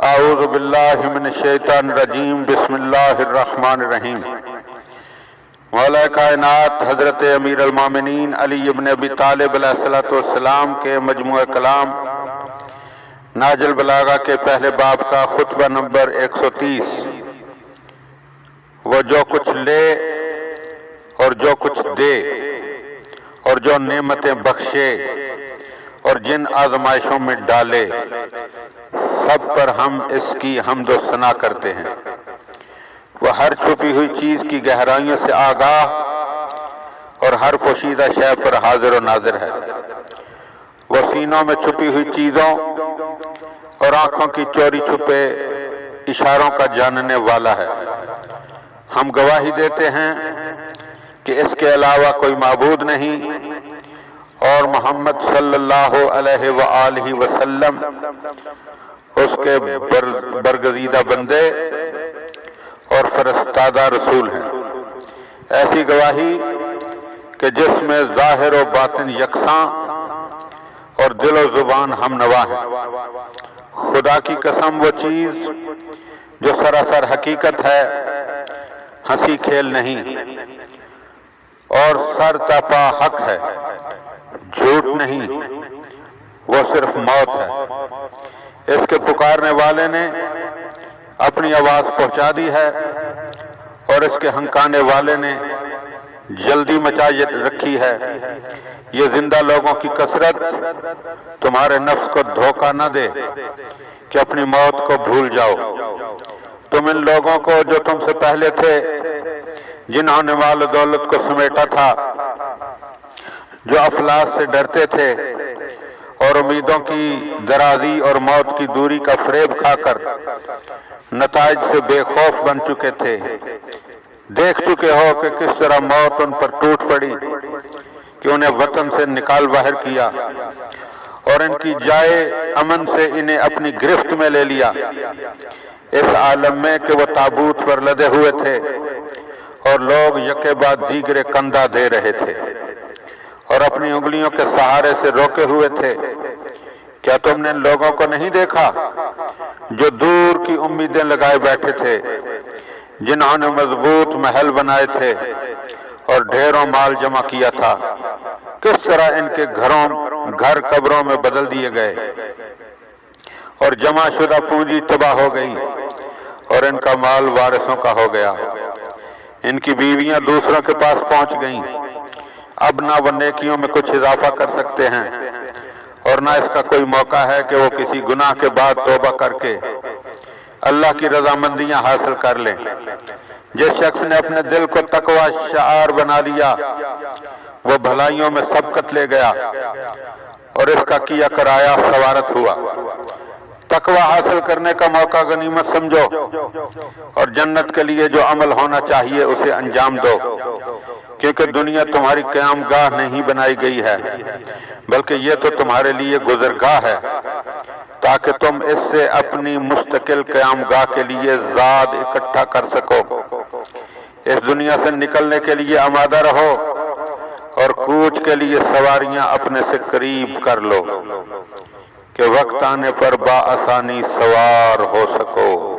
اعوذ باللہ من الشیطان الرجیم بسم اللہ الرحمن الرحیم۔ مولا کائنات حضرت امیر المومنین علی ابن ابی طالب علیہ السلام کے مجموعہ کلام نہج البلاغہ کے پہلے باب کا خطبہ نمبر 130۔ وہ جو کچھ لے اور جو کچھ دے اور جو نعمتیں بخشے اور جن آزمائشوں میں ڈالے، سب پر ہم اس کی حمد و ثنا کرتے ہیں۔ وہ ہر چھپی ہوئی چیز کی گہرائیوں سے آگاہ اور ہر پوشیدہ شے پر حاضر و ناظر ہے۔ وہ سینوں میں چھپی ہوئی چیزوں اور آنکھوں کی چوری چھپے اشاروں کا جاننے والا ہے۔ ہم گواہی دیتے ہیں کہ اس کے علاوہ کوئی معبود نہیں، اور محمد صلی اللہ علیہ وآلہ وسلم اس کے برگزیدہ بندے اور فرستادہ رسول ہیں۔ ایسی گواہی کہ جس میں ظاہر و باطن یکساں اور دل و زبان ہم نوا ہیں۔ خدا کی قسم، وہ چیز جو سراسر حقیقت ہے، ہنسی کھیل نہیں، اور سر تپا حق ہے، جھوٹ نہیں، وہ صرف موت ہے۔ اس کے پکارنے والے نے اپنی آواز پہنچا دی ہے، اور اس کے ہنکانے والے نے جلدی مچائی رکھی ہے۔ یہ زندہ لوگوں کی کثرت تمہارے نفس کو دھوکہ نہ دے کہ اپنی موت کو بھول جاؤ۔ تم ان لوگوں کو جو تم سے پہلے تھے، جنہوں نے مال و دولت کو سمیٹا تھا، جو افلاس سے ڈرتے تھے اور امیدوں کی درازی اور موت کی دوری کا فریب کھا کر نتائج سے بے خوف بن چکے تھے، دیکھ چکے ہو کہ کس طرح موت ان پر ٹوٹ پڑی کہ انہیں وطن سے نکال باہر کیا اور ان کی جائے امن سے انہیں اپنی گرفت میں لے لیا، اس عالم میں کہ وہ تابوت پر لدے ہوئے تھے اور لوگ یکے بعد دیگرے کندھا دے رہے تھے اور اپنی انگلیوں کے سہارے سے روکے ہوئے تھے۔ کیا تم نے ان لوگوں کو نہیں دیکھا جو دور کی امیدیں لگائے بیٹھے تھے، جنہوں نے مضبوط محل بنائے تھے اور ڈھیروں مال جمع کیا تھا؟ کس طرح ان کے گھر قبروں میں بدل دیے گئے اور جمع شدہ پونجی تباہ ہو گئی اور ان کا مال وارثوں کا ہو گیا۔ ان کی بیویاں دوسروں کے پاس پہنچ گئیں، اب نہ وہ نیکیوں میں کچھ اضافہ کر سکتے ہیں اور نہ اس کا کوئی موقع ہے کہ وہ کسی گناہ کے بعد توبہ کر کے اللہ کی رضامندیاں حاصل کر لیں۔ جس شخص نے اپنے دل کو تقوی شعار بنا لیا، وہ بھلائیوں میں سبقت لے گیا اور اس کا کیا کرایہ سوارت ہوا۔ تقوی حاصل کرنے کا موقع غنیمت سمجھو اور جنت کے لیے جو عمل ہونا چاہیے اسے انجام دو، کیونکہ دنیا تمہاری قیام گاہ نہیں بنائی گئی ہے، بلکہ یہ تو تمہارے لیے گزرگاہ ہے، تاکہ تم اس سے اپنی مستقل قیام گاہ کے لیے زاد اکٹھا کر سکو۔ اس دنیا سے نکلنے کے لیے آمادہ رہو اور کوچ کے لیے سواریاں اپنے سے قریب کر لو کہ وقت آنے پر بآسانی سوار ہو سکو۔